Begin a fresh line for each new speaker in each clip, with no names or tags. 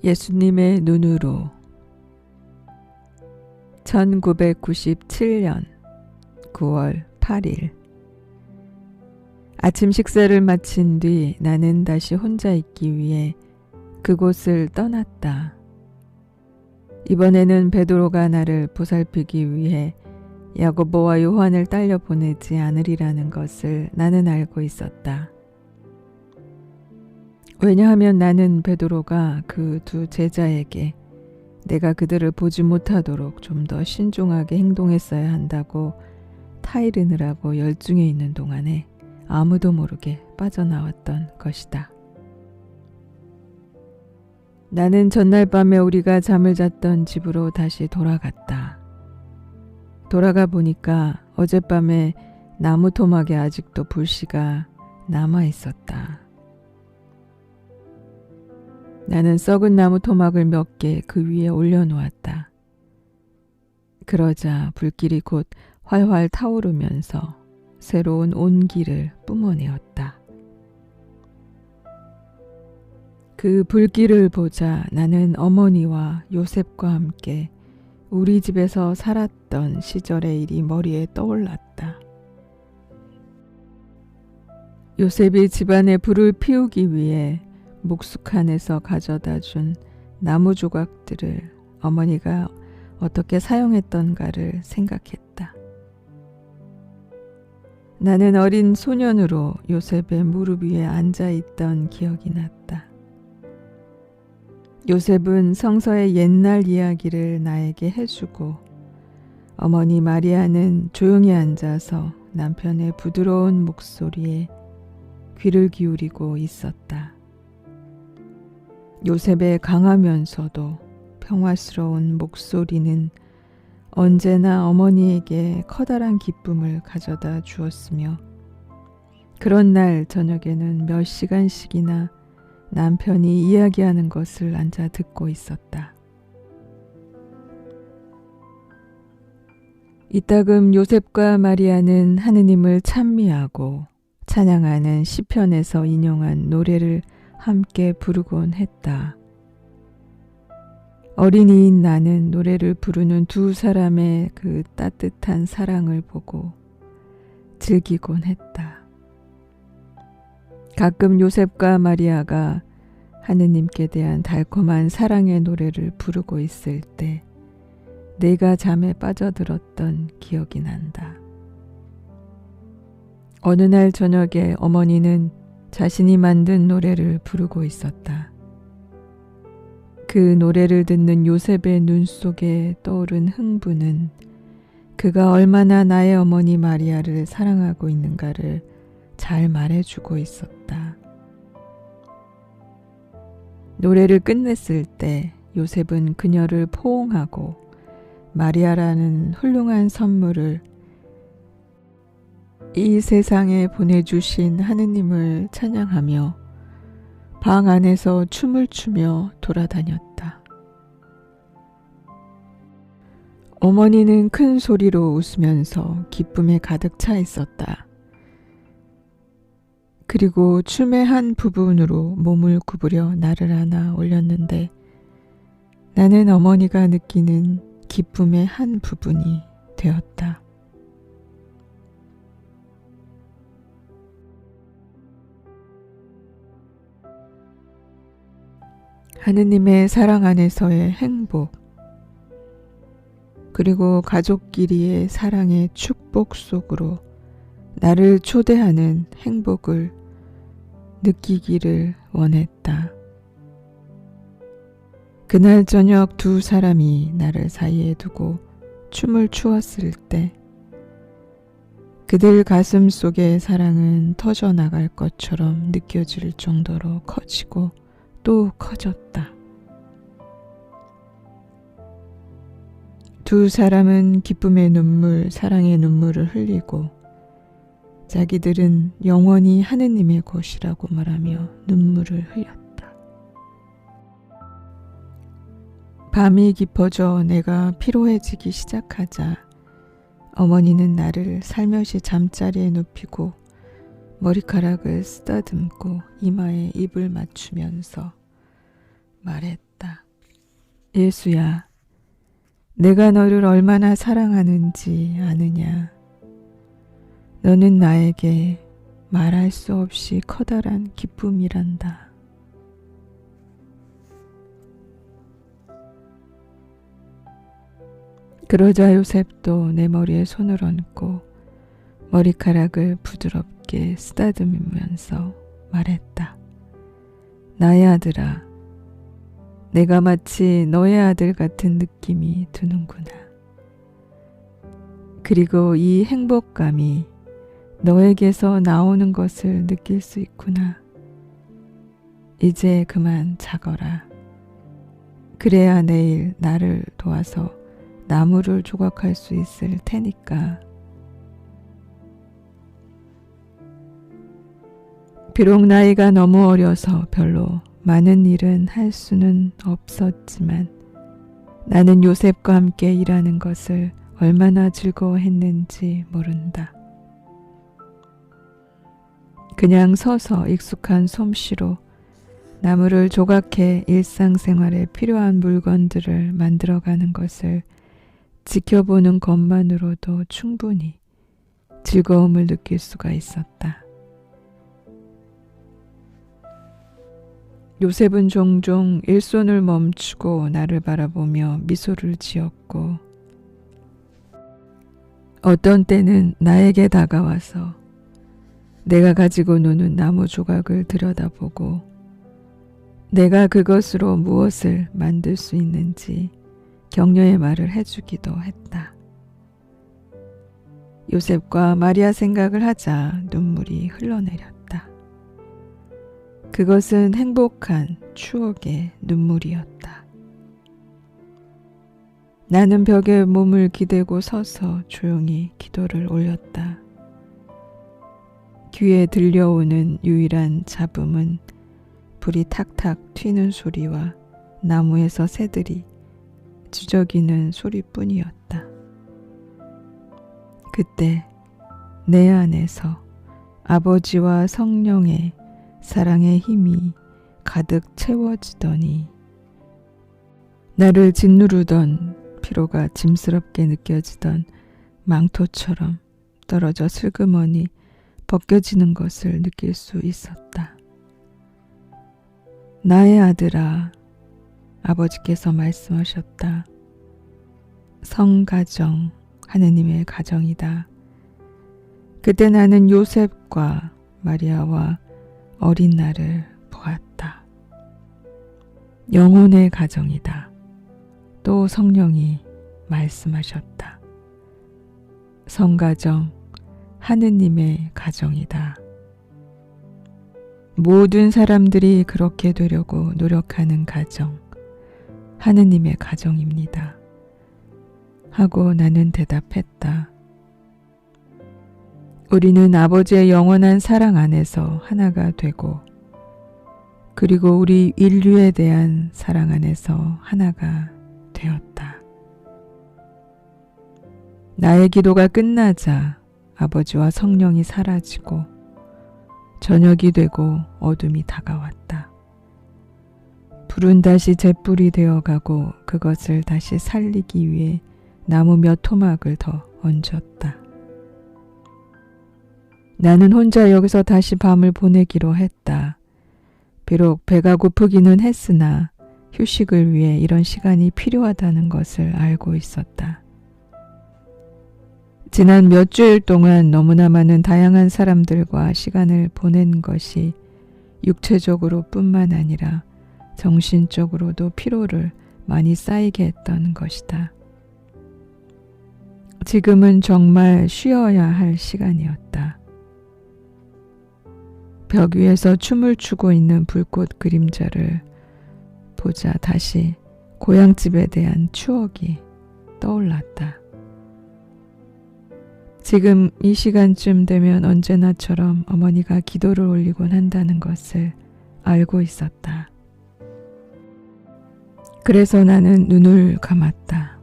예수님의 눈으로 1997년 9월 8일 아침 식사를 마친 뒤 나는 다시 혼자 있기 위해 그곳을 떠났다. 이번에는 베드로가 나를 보살피기 위해 야고보와 요한을 딸려 보내지 않으리라는 것을 나는 알고 있었다. 왜냐하면 나는 베드로가 그 두 제자에게 내가 그들을 보지 못하도록 좀 더 신중하게 행동했어야 한다고 타이르느라고 열중해 있는 동안에 아무도 모르게 빠져나왔던 것이다. 나는 전날 밤에 우리가 잠을 잤던 집으로 다시 돌아갔다. 돌아가 보니까 어젯밤에 나무 토막에 아직도 불씨가 남아 있었다. 나는 썩은 나무 토막을 몇 개 그 위에 올려놓았다. 그러자 불길이 곧 활활 타오르면서 새로운 온기를 뿜어내었다. 그 불길을 보자 나는 어머니와 요셉과 함께 우리 집에서 살았던 시절의 일이 머리에 떠올랐다. 요셉이 집안에 불을 피우기 위해 묵숙한에서 가져다 준 나무 조각들을 어머니가 어떻게 사용했던가를 생각했다. 나는 어린 소년으로 요셉의 무릎 위에 앉아있던 기억이 났다. 요셉은 성서의 옛날 이야기를 나에게 해주고 어머니 마리아는 조용히 앉아서 남편의 부드러운 목소리에 귀를 기울이고 있었다. 요셉의 강하면서도 평화스러운 목소리는 언제나 어머니에게 커다란 기쁨을 가져다 주었으며 그런 날 저녁에는 몇 시간씩이나 남편이 이야기하는 것을 앉아 듣고 있었다. 이따금 요셉과 마리아는 하느님을 찬미하고 찬양하는 시편에서 인용한 노래를 함께 부르곤 했다. 어린이인 나는 노래를 부르는 두 사람의 그 따뜻한 사랑을 보고 즐기곤 했다. 가끔 요셉과 마리아가 하느님께 대한 달콤한 사랑의 노래를 부르고 있을 때 내가 잠에 빠져들었던 기억이 난다. 어느 날 저녁에 어머니는 자신이 만든 노래를 부르고 있었다. 그 노래를 듣는 요셉의 눈 속에 떠오른 흥분은 그가 얼마나 나의 어머니 마리아를 사랑하고 있는가를 잘 말해주고 있었다. 노래를 끝냈을 때 요셉은 그녀를 포옹하고 마리아라는 훌륭한 선물을 이 세상에 보내주신 하느님을 찬양하며 방 안에서 춤을 추며 돌아다녔다. 어머니는 큰 소리로 웃으면서 기쁨에 가득 차 있었다. 그리고 춤의 한 부분으로 몸을 구부려 나를 안아 올렸는데 나는 어머니가 느끼는 기쁨의 한 부분이 되었다. 하느님의 사랑 안에서의 행복, 그리고 가족끼리의 사랑의 축복 속으로 나를 초대하는 행복을 느끼기를 원했다. 그날 저녁 두 사람이 나를 사이에 두고 춤을 추었을 때 그들 가슴 속의 사랑은 터져나갈 것처럼 느껴질 정도로 커지고 또 커졌다. 두 사람은 기쁨의 눈물, 사랑의 눈물을 흘리고 자기들은 영원히 하느님의 것이라고 말하며 눈물을 흘렸다. 밤이 깊어져 내가 피로해지기 시작하자 어머니는 나를 살며시 잠자리에 눕히고 머리카락을 쓰다듬고 이마에 입을 맞추면서 말했다. 예수야, 내가 너를 얼마나 사랑하는지 아느냐. 너는 나에게 말할 수 없이 커다란 기쁨이란다. 그러자 요셉도 내 머리에 손을 얹고 머리카락을 부드럽게 쓰다듬으면서 말했다. 나의 아들아, 내가 마치 너의 아들 같은 느낌이 드는구나. 그리고 이 행복감이 너에게서 나오는 것을 느낄 수 있구나. 이제 그만 자거라. 그래야 내일 나를 도와서 나무를 조각할 수 있을 테니까. 비록 나이가 너무 어려서 별로 많은 일은 할 수는 없었지만 나는 요셉과 함께 일하는 것을 얼마나 즐거워했는지 모른다. 그냥 서서 익숙한 솜씨로 나무를 조각해 일상생활에 필요한 물건들을 만들어가는 것을 지켜보는 것만으로도 충분히 즐거움을 느낄 수가 있었다. 요셉은 종종 일손을 멈추고 나를 바라보며 미소를 지었고 어떤 때는 나에게 다가와서 내가 가지고 노는 나무 조각을 들여다보고 내가 그것으로 무엇을 만들 수 있는지 격려의 말을 해주기도 했다. 요셉과 마리아 생각을 하자 눈물이 흘러내렸다. 그것은 행복한 추억의 눈물이었다. 나는 벽에 몸을 기대고 서서 조용히 기도를 올렸다. 귀에 들려오는 유일한 잡음은 불이 탁탁 튀는 소리와 나무에서 새들이 주저기는 소리뿐이었다. 그때 내 안에서 아버지와 성령의 사랑의 힘이 가득 채워지더니 나를 짓누르던 피로가 짐스럽게 느껴지던 망토처럼 떨어져 슬그머니 벗겨지는 것을 느낄 수 있었다. 나의 아들아, 아버지께서 말씀하셨다. 성가정, 하느님의 가정이다. 그때 나는 요셉과 마리아와 어린 나를 보았다. 영혼의 가정이다. 또 성령이 말씀하셨다. 성가정, 하느님의 가정이다. 모든 사람들이 그렇게 되려고 노력하는 가정, 하느님의 가정입니다. 하고 나는 대답했다. 우리는 아버지의 영원한 사랑 안에서 하나가 되고 그리고 우리 인류에 대한 사랑 안에서 하나가 되었다. 나의 기도가 끝나자 아버지와 성령이 사라지고 저녁이 되고 어둠이 다가왔다. 불은 다시 잿불이 되어가고 그것을 다시 살리기 위해 나무 몇 토막을 더 얹었다. 나는 혼자 여기서 다시 밤을 보내기로 했다. 비록 배가 고프기는 했으나 휴식을 위해 이런 시간이 필요하다는 것을 알고 있었다. 지난 몇 주일 동안 너무나 많은 다양한 사람들과 시간을 보낸 것이 육체적으로 뿐만 아니라 정신적으로도 피로를 많이 쌓이게 했던 것이다. 지금은 정말 쉬어야 할 시간이었다. 벽 위에서 춤을 추고 있는 불꽃 그림자를 보자 다시 고향집에 대한 추억이 떠올랐다. 지금 이 시간쯤 되면 언제나처럼 어머니가 기도를 올리곤 한다는 것을 알고 있었다. 그래서 나는 눈을 감았다.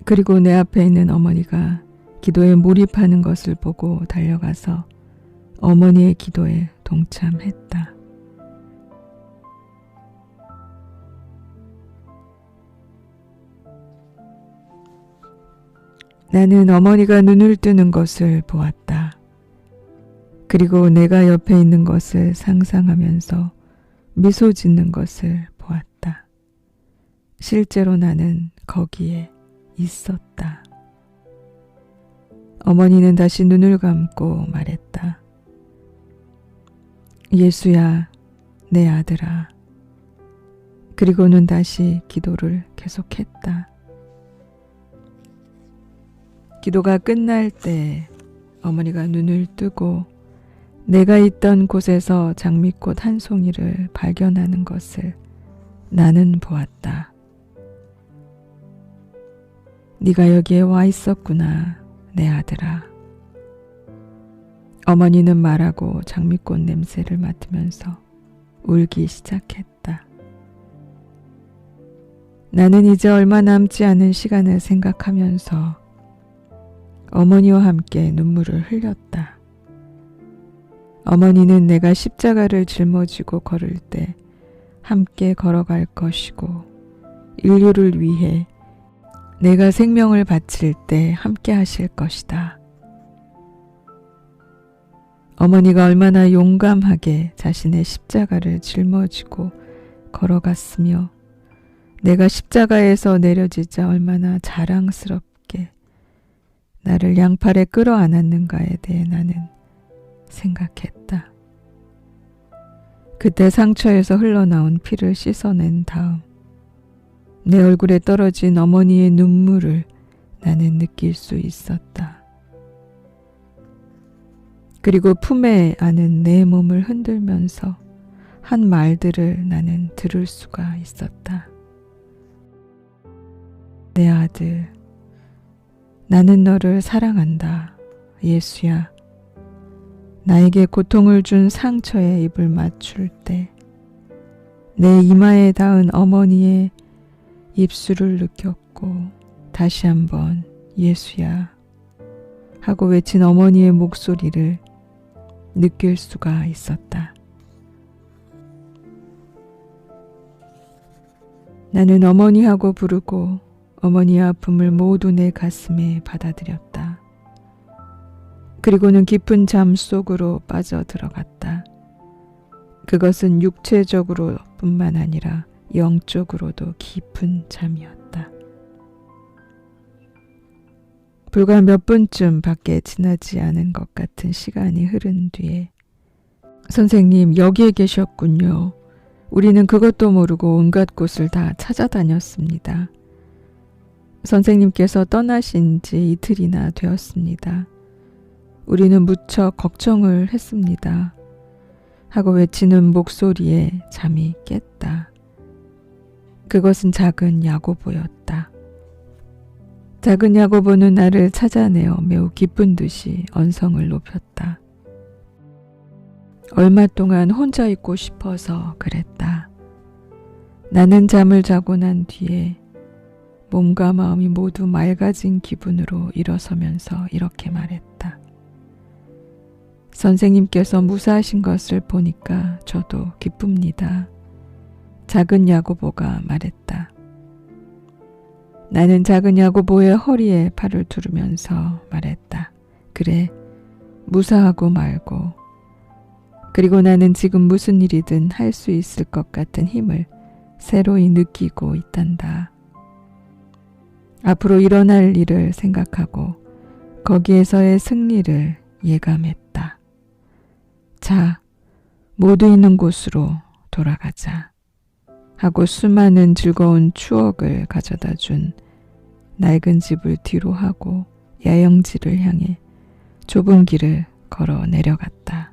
그리고 내 앞에 있는 어머니가 기도에 몰입하는 것을 보고 달려가서 어머니의 기도에 동참했다. 나는 어머니가 눈을 뜨는 것을 보았다. 그리고 내가 옆에 있는 것을 상상하면서 미소 짓는 것을 보았다. 실제로 나는 거기에 있었다. 어머니는 다시 눈을 감고 말했다. 예수야, 내 아들아. 그리고는 다시 기도를 계속했다. 기도가 끝날 때 어머니가 눈을 뜨고 내가 있던 곳에서 장미꽃 한 송이를 발견하는 것을 나는 보았다. 네가 여기에 와 있었구나, 내 아들아. 어머니는 말하고 장미꽃 냄새를 맡으면서 울기 시작했다. 나는 이제 얼마 남지 않은 시간을 생각하면서 어머니와 함께 눈물을 흘렸다. 어머니는 내가 십자가를 짊어지고 걸을 때 함께 걸어갈 것이고 인류를 위해 내가 생명을 바칠 때 함께 하실 것이다. 어머니가 얼마나 용감하게 자신의 십자가를 짊어지고 걸어갔으며 내가 십자가에서 내려지자 얼마나 자랑스럽게 나를 양팔에 끌어안았는가에 대해 나는 생각했다. 그때 상처에서 흘러나온 피를 씻어낸 다음 내 얼굴에 떨어진 어머니의 눈물을 나는 느낄 수 있었다. 그리고 품에 안은 내 몸을 흔들면서 한 말들을 나는 들을 수가 있었다. 내 아들, 나는 너를 사랑한다. 예수야. 나에게 고통을 준 상처에 입을 맞출 때 내 이마에 닿은 어머니의 입술을 느꼈고 다시 한번 예수야 하고 외친 어머니의 목소리를 느낄 수가 있었다. 나는 어머니하고 부르고 어머니의 아픔을 모두 내 가슴에 받아들였다. 그리고는 깊은 잠 속으로 빠져들어갔다. 그것은 육체적으로 뿐만 아니라 영적으로도 깊은 잠이었다. 불과 몇 분쯤 밖에 지나지 않은 것 같은 시간이 흐른 뒤에 선생님, 여기에 계셨군요. 우리는 그것도 모르고 온갖 곳을 다 찾아다녔습니다. 선생님께서 떠나신 지 이틀이나 되었습니다. 우리는 무척 걱정을 했습니다. 하고 외치는 목소리에 잠이 깼다. 그것은 작은 야고보였다. 작은 야고보는 나를 찾아내어 매우 기쁜 듯이 언성을 높였다. 얼마 동안 혼자 있고 싶어서 그랬다. 나는 잠을 자고 난 뒤에 몸과 마음이 모두 맑아진 기분으로 일어서면서 이렇게 말했다. 선생님께서 무사하신 것을 보니까 저도 기쁩니다. 작은 야고보가 말했다. 나는 작은 야고보의 허리에 팔을 두르면서 말했다. 그래, 무사하고 말고. 그리고 나는 지금 무슨 일이든 할 수 있을 것 같은 힘을 새로이 느끼고 있단다. 앞으로 일어날 일을 생각하고 거기에서의 승리를 예감했다. 자, 모두 있는 곳으로 돌아가자. 하고 수많은 즐거운 추억을 가져다 준 낡은 집을 뒤로 하고 야영지를 향해 좁은 길을 걸어 내려갔다.